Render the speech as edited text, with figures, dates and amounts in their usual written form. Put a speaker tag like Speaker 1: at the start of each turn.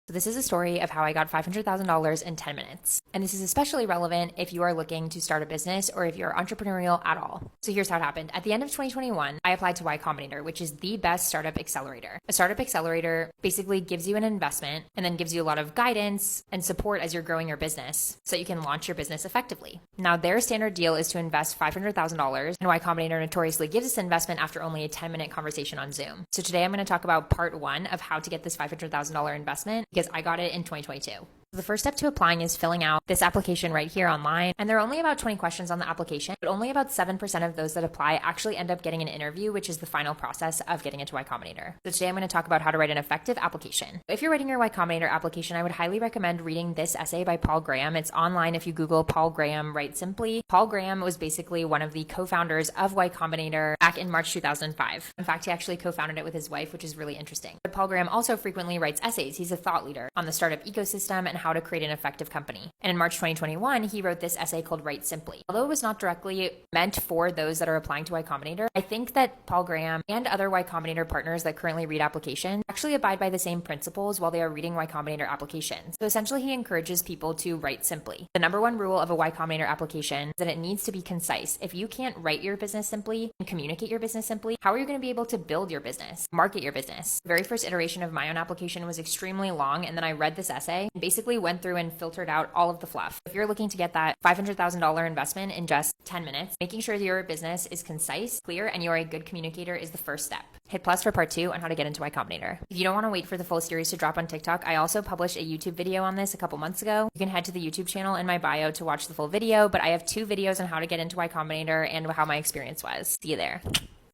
Speaker 1: So this is a story of how I got $500,000 in 10 minutes. And this is especially relevant if you are looking to start a business or if you're entrepreneurial at all. So here's how it happened. At the end of 2021, I applied to Y Combinator, which is the best startup accelerator. A startup accelerator basically gives you an investment and then gives you a lot of guidance and support as you're growing your business so you can launch your business effectively. Now, their standard deal is to invest $500,000, and Y Combinator notoriously gives this investment after only a 10-minute conversation on Zoom. So today I'm going to talk about part one of how to get this $500,000 investment, because I got it in 2022. The first step to applying is filling out this application right here online. And there are only about 20 questions on the application, but only about 7% of those that apply actually end up getting an interview, which is the final process of getting into Y Combinator. So today I'm going to talk about how to write an effective application. If you're writing your Y Combinator application, I would highly recommend reading this essay by Paul Graham. It's online if you Google Paul Graham Write Simply. Paul Graham was basically one of the co-founders of Y Combinator back in March 2005. In fact, he actually co-founded it with his wife, which is really interesting. But Paul Graham also frequently writes essays. He's a thought leader on the startup ecosystem and how to create an effective company. And in March 2021, he wrote this essay called Write Simply. Although it was not directly meant for those that are applying to Y Combinator, I think that Paul Graham and other Y Combinator partners that currently read applications actually abide by the same principles while they are reading Y Combinator applications. So essentially, he encourages people to write simply. The number one rule of a Y Combinator application is that it needs to be concise. If you can't write your business simply and communicate your business simply, how are you going to be able to build your business, market your business? The very first iteration of my own application was extremely long, and then I read this essay and basically went through and filtered out all of the fluff. If you're looking to get that $500,000 investment in just 10 minutes, making sure your business is concise, clear, and you're a good communicator is the first step. Hit plus for part 2 on how to get into Y Combinator. If you don't want to wait for the full series to drop on TikTok, I also published a YouTube video on this a couple months ago. You can head to the YouTube channel in my bio to watch the full video, but I have 2 videos on how to get into Y Combinator and how my experience was. See you there.